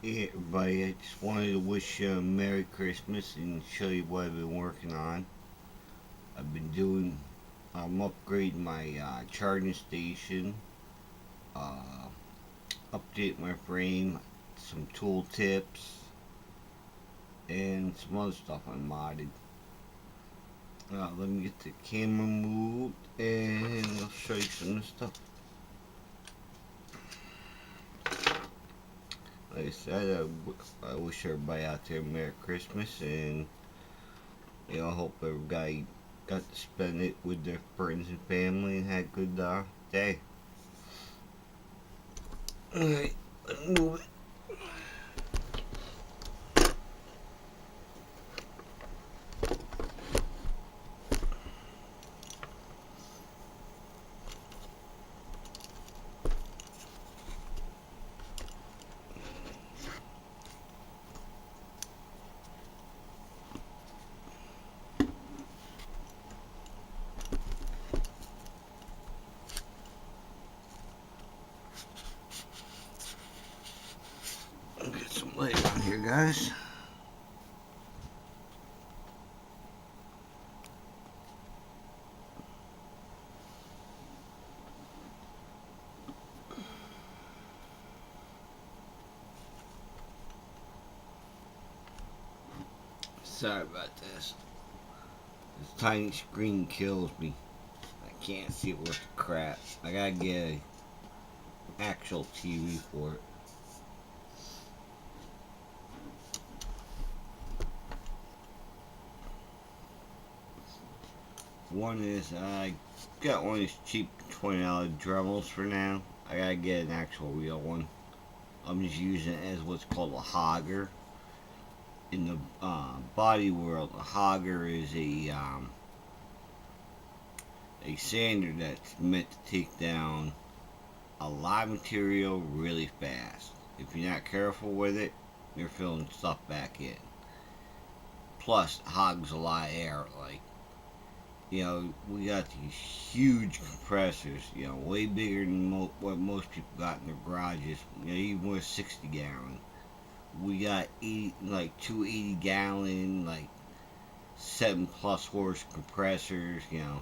Hey everybody, I just wanted to wish you a Merry Christmas and show you what I've been working on. I've been doing, I'm upgrading my charging station, uh, update my frame, some tool tips, and some other stuff I modded. Let me get the camera moved and I'll show you some of the stuff. Like I said, I wish everybody out there a Merry Christmas, and I hope everybody got to spend it with their friends and family and had a good day. Alright, let's move it. I'll get some light on here, guys. Sorry about this. This tiny screen kills me. I can't see it worth the crap. I gotta get an actual TV for it. One is I got one of these cheap $20 Dremels for now. I gotta get an actual real one. I'm just using it as what's called a hogger. In the body world, a hogger is a sander that's meant to take down a lot of material really fast. If you're not careful with it, you're filling stuff back in. Plus, it hogs a lot of air. Like, we got these huge compressors, way bigger than what most people got in their garages. Even with 60 gallon. We got two 80-gallon, 7+ horse compressors, depending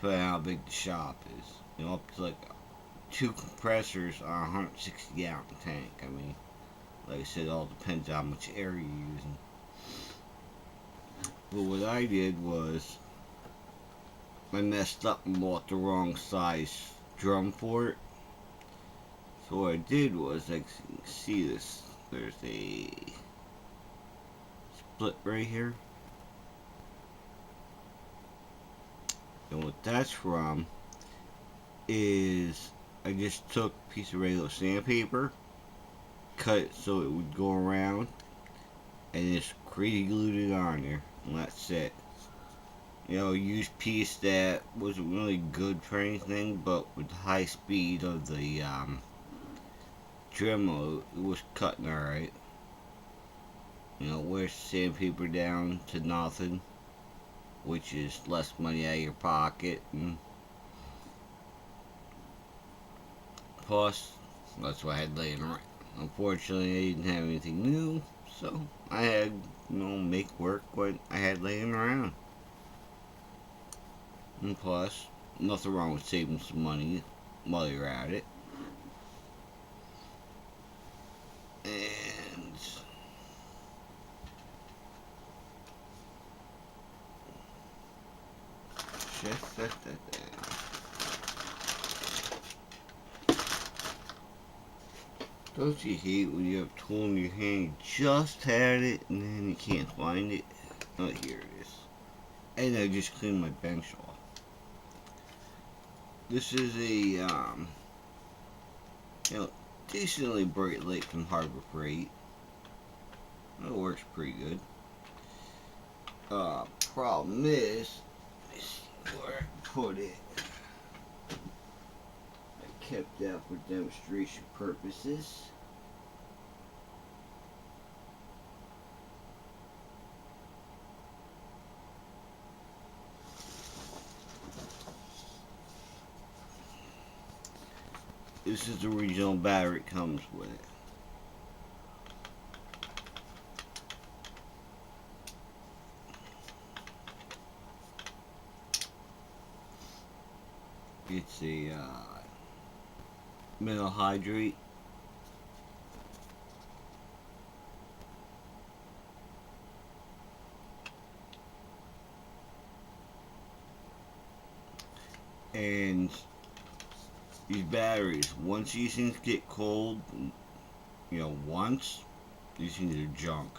on how big the shop is. Up to 2 compressors on a 160-gallon tank. I mean, like I said, it all depends on how much air you're using. But what I did was, I messed up and bought the wrong size drum for it. So what I did was, like, you can see this, there's a split right here. And what that's from is I just took a piece of regular sandpaper, cut it so it would go around, and just crazy glued it on there, and that's it. Used piece that wasn't really good for anything, but with the high speed of the Dremel, it was cutting alright. Wears sandpaper down to nothing, which is less money out of your pocket, and plus, that's what I had laying around. Unfortunately, I didn't have anything new, so I had, make work what I had laying around. And plus, nothing wrong with saving some money while you're at it. And just that. Don't you hate when you have a tool in your hand, you just had it, and then you can't find it? Oh, here it is. And I just cleaned my bench off. This is a, decently bright light from Harbor Freight. It works pretty good. Problem is, let me see where I put it. I kept that for demonstration purposes. This is the original battery it comes with it. a mineral hydrate. And these batteries, once these things get cold, once, these things are junk.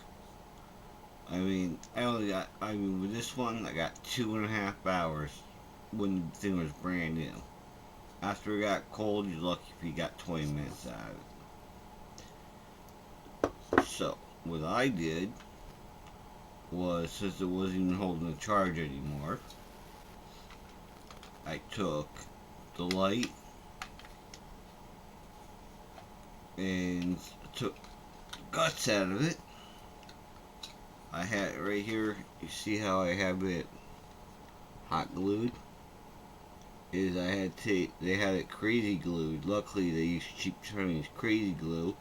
I mean, with this one, I got 2.5 hours when the thing was brand new. After it got cold, you're lucky if you got 20 minutes out of it. So, what I did was, since it wasn't even holding the charge anymore, I took the light and took the guts out of it. I had it right here. You see how I have it hot glued? They had it crazy glued. Luckily they used cheap Chinese crazy glue.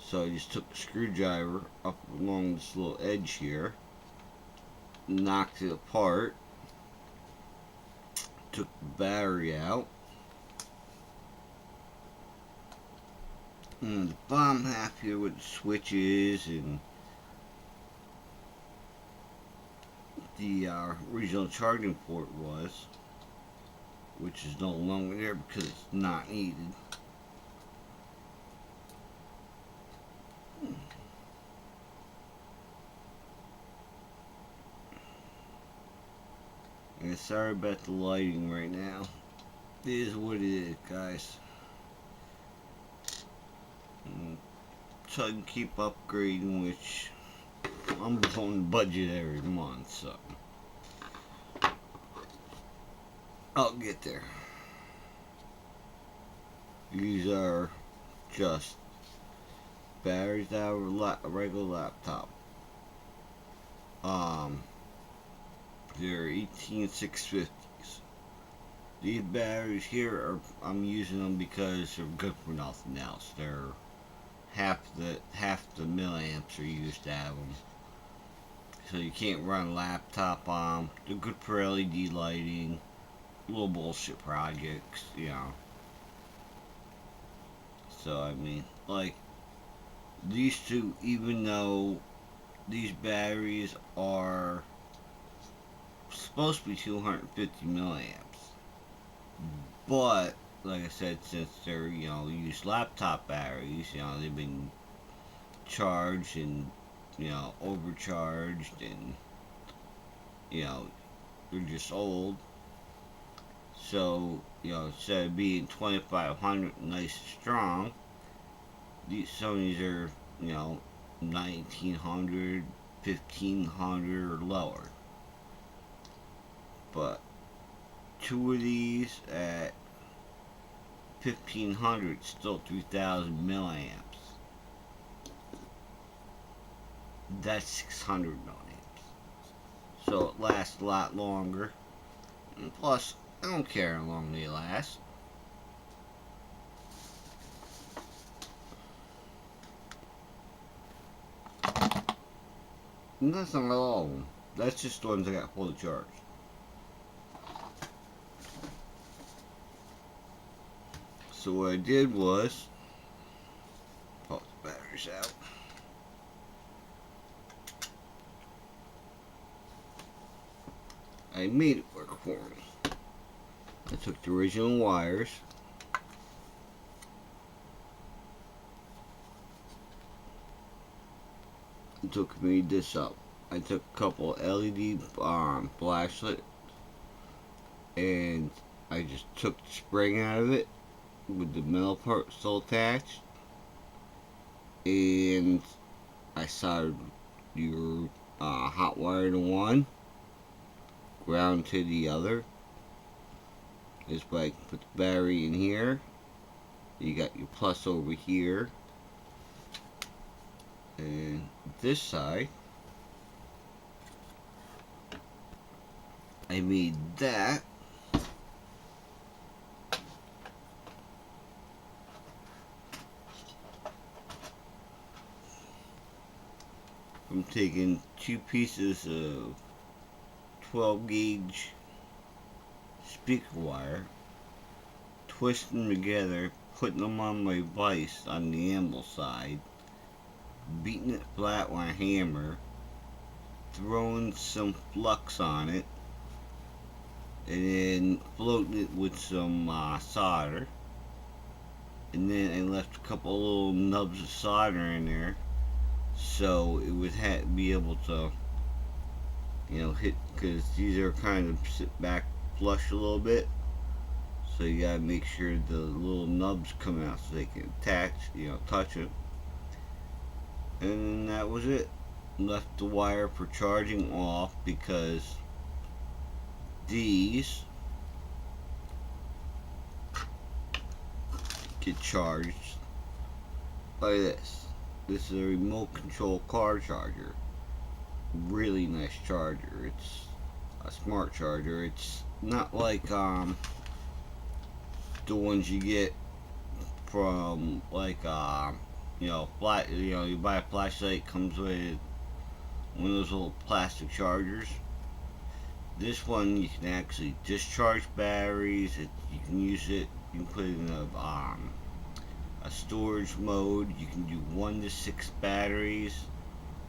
So I just took the screwdriver up along this little edge here, knocked it apart, took the battery out. And the bottom half here with the switches and the original charging port was, which is no longer there because it's not needed. And sorry about the lighting right now. It is what it is, guys. So I can keep upgrading, which I'm on budget every month, so I'll get there. These are just batteries that are a regular laptop. They're 18650s. These batteries here I'm using them because they're good for nothing else. They're half the milliamps are used out of them. So you can't run a laptop on them. They're good for LED lighting, little bullshit projects, So I mean, like these two, even though these batteries are supposed to be 250 milliamps, but like I said, since they're used laptop batteries, they've been charged and overcharged, and they're just old. So instead of being 2500 nice and strong, some of these are 1900, 1500 or lower. But two of these at 1500, still 3000 milliamps. That's 600 milliamps. So it lasts a lot longer. And plus, I don't care how long they last. And that's not all of them. That's just the ones I got fully charged. So what I did was pop the batteries out. I made it work for me. I took the original wires, made this up. I took a couple LED flashlights, and I just took the spring out of it with the metal part still attached, and I soldered your hot wire to one, ground to the other. This way I can put the battery in here. You got your plus over here, and this side I made that from taking two pieces of 12 gauge speaker wire twisting them together, putting them on my vise on the anvil side, beating it flat with a hammer, throwing some flux on it, and then floating it with some solder. And then I left a couple little nubs of solder in there, so it would be able to, hit, because these are kind of sit back flush a little bit. So you gotta make sure the little nubs come out so they can attach, touch it. And that was it. Left the wire for charging off because these get charged by this. This is a remote control car charger. Really nice charger. It's a smart charger. It's not like the ones you get from like you buy a flashlight, comes with one of those little plastic chargers. This one you can actually discharge batteries. You can use it. You can put it in a storage mode. You can do 1 to 6 batteries,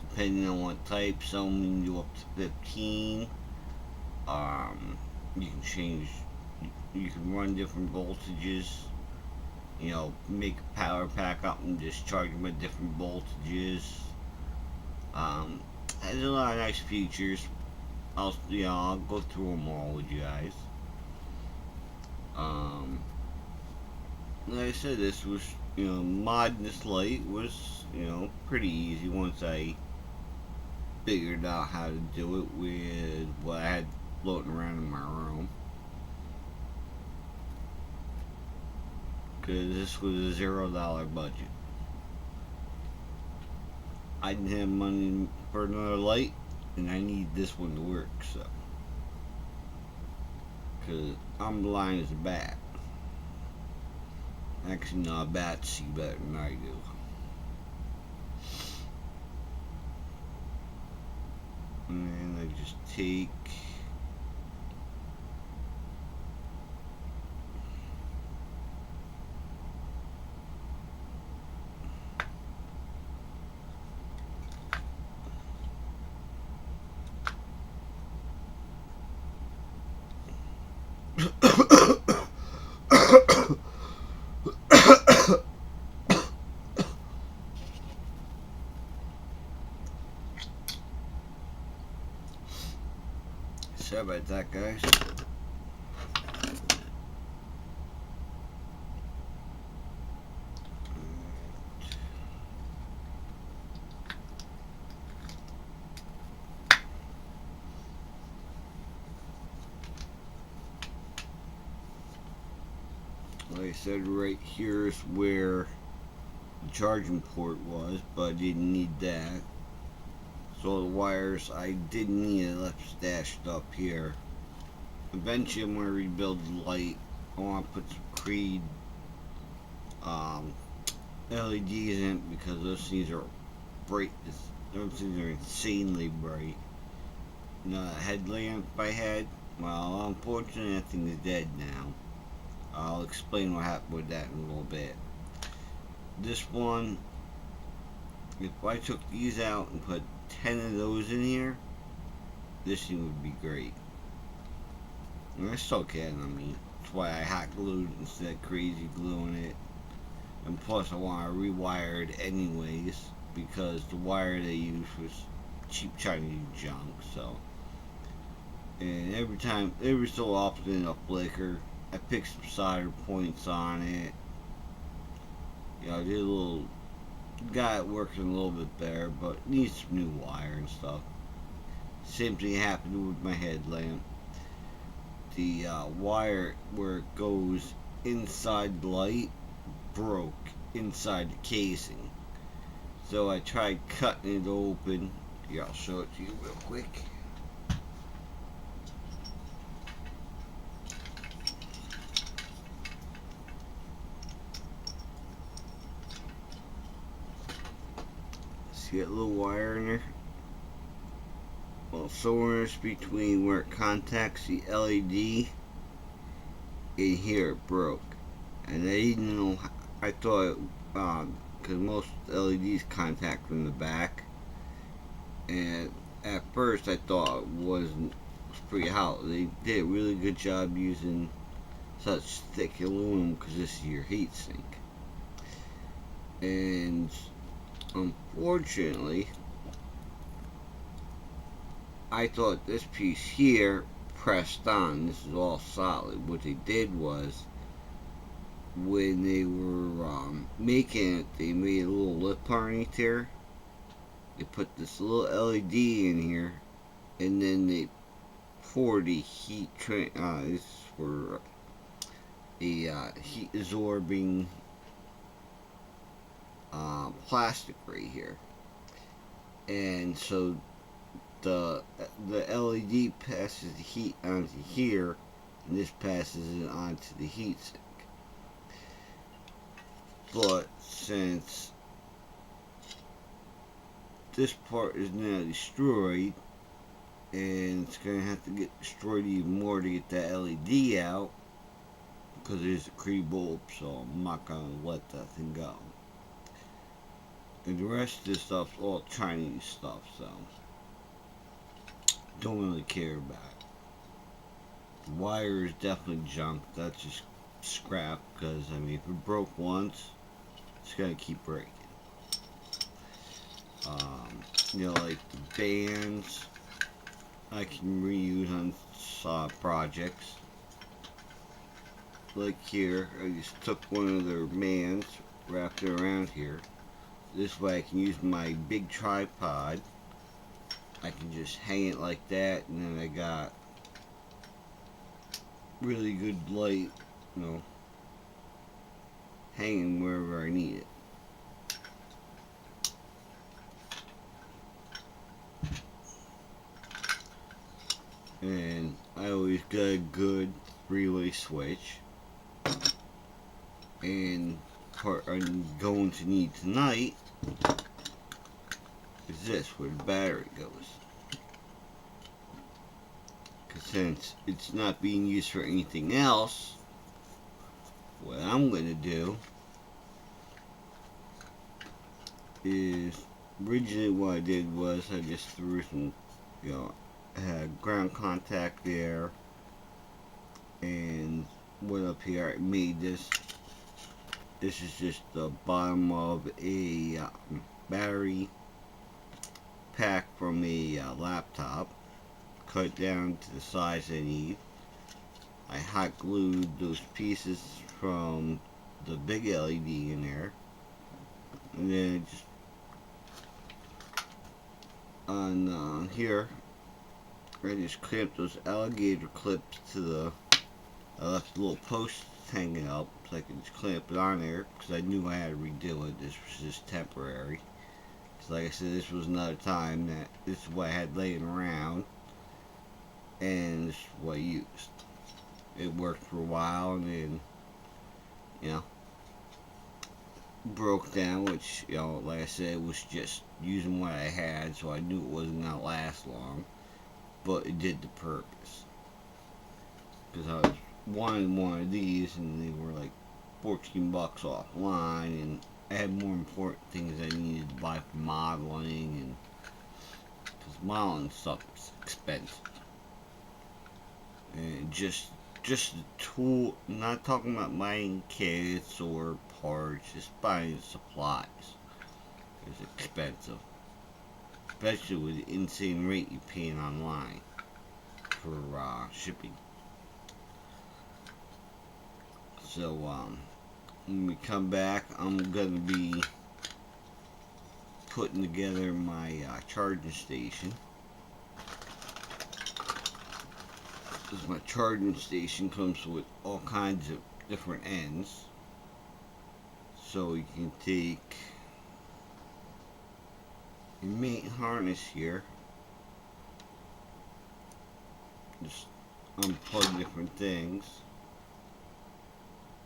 depending on what type. Some you can do up to 15. You can change. You can run different voltages. Make a power pack up and discharge them at different voltages. Has a lot of nice features. I'll go through them all with you guys. Like I said, this was, modding this light was, pretty easy once I figured out how to do it with what I had floating around in my room. Because this was a $0 budget. I didn't have money for another light, and I need this one to work, so. Because I'm blind as a bat. Actually, no, bats see better than I do. And then I just take sorry about that, guys. Like I said, right here is where the charging port was, but I didn't need that. So the wires I didn't need, I left stashed up here. Eventually I'm going to rebuild the light. I want to put some Creed LEDs in it because those things are bright. Those things are insanely bright. The headlamp I had, well, unfortunately that thing is dead now. I'll explain what happened with that in a little bit. This one, if I took these out and put 10 of those in here, this thing would be great. And I still can, that's why I hot glued instead of crazy gluing it. And plus I want to rewire it anyways, because the wire they used was cheap Chinese junk, so. And every so often it'll flicker. I picked some solder points on it. I did a little, got it working a little bit better, but needs some new wire and stuff. Same thing happened with my headlamp. The wire where it goes inside the light broke inside the casing. So I tried cutting it open. Here, I'll show it to you real quick. See that little wire in there? Well, somewhere between where it contacts the LED and here it broke. And I didn't know. I thought because most LEDs contact from the back, and at first I thought it was pretty hollow. They did a really good job using such thick aluminum because this is your heat sink. And unfortunately, I thought this piece here pressed on. This is all solid. What they did was, when they were making it, they made a little lip underneath there. They put this little LED in here, and then they poured the heat. This is for a heat absorbing plastic right here, and so the LED passes the heat onto here, and this passes it onto the heat sink. But since this part is now destroyed, and it's gonna have to get destroyed even more to get that LED out, because there's a creep bulb, so I'm not gonna let that thing go. And the rest of this stuff's all Chinese stuff, so don't really care about it. The wire is definitely junk. That's just scrap, because I mean, if it broke once, it's gonna keep breaking. You know, like the bands, I can reuse on projects. Like here, I just took one of their bands, wrapped it around here. This way I can use my big tripod. I can just hang it like that, and then I got really good light, you know, hanging wherever I need it. And I always got a good three-way switch. And part I'm going to need tonight is this, where the battery goes. Because since it's not being used for anything else, what I'm going to do is, originally what I did was I just threw some, you know, I had ground contact there, and went up here, I made this. This is just the bottom of a battery pack from a laptop, cut down to the size I need. I hot glued those pieces from the big LED in there, and then just on here I just clamped those alligator clips to the, I left a little post hanging up so I could just clamp it on there, because I knew I had to redo it. This was just temporary. Because like I said, this was another time that this is what I had laying around, and this is what I used. It worked for a while, and then, you know, broke down, which, you know, like I said, was just using what I had, so I knew it wasn't going to last long. But it did the purpose. Because I was wanting one of these, and they were like $14 offline, and I had more important things I needed to buy for modeling, and because modeling stuff is expensive. And just the tool, not talking about buying kits or parts, just buying supplies is expensive. Especially with the insane rate you're paying online for shipping. So, when we come back, I'm going to be putting together my charging station. Because my charging station comes with all kinds of different ends. So you can take your main harness here, just unplug different things,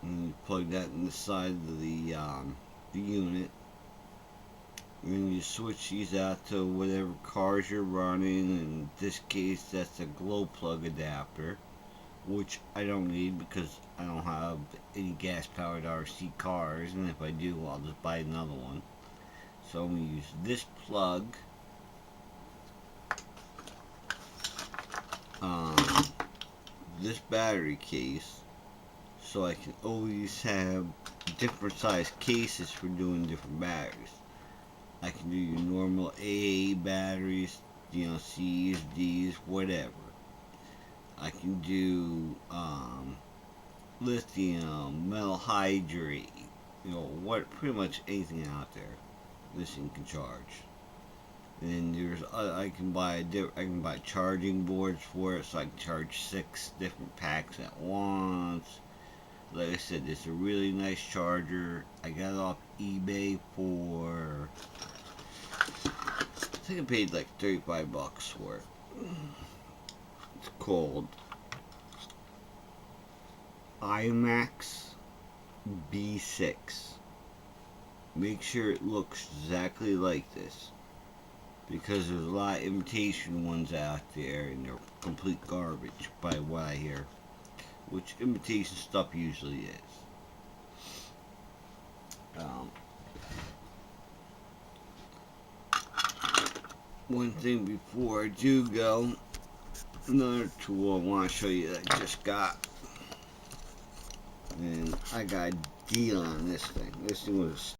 and you plug that in the side of the unit, and then you switch these out to whatever cars you're running. In this case, that's a glow plug adapter. which I don't need because I don't have any gas-powered RC cars, and if I do, I'll just buy another one. So I'm going to use this plug, this battery case, so I can always have different size cases for doing different batteries. I can do your normal AA batteries, you know, C's, D's, whatever. I can do lithium, metal hydrate, you know, pretty much anything out there this thing can charge. And there's I can buy charging boards for it, so I can charge 6 different packs at once. Like I said, it's a really nice charger. I got it off eBay for, I think I paid like 35 bucks for it. It's called IMAX B6. Make sure it looks exactly like this, because there's a lot of imitation ones out there and they're complete garbage by what I hear, which imitation stuff usually is. One thing before I do go, another tool I want to show you that I just got, and I got a deal on this thing. This thing was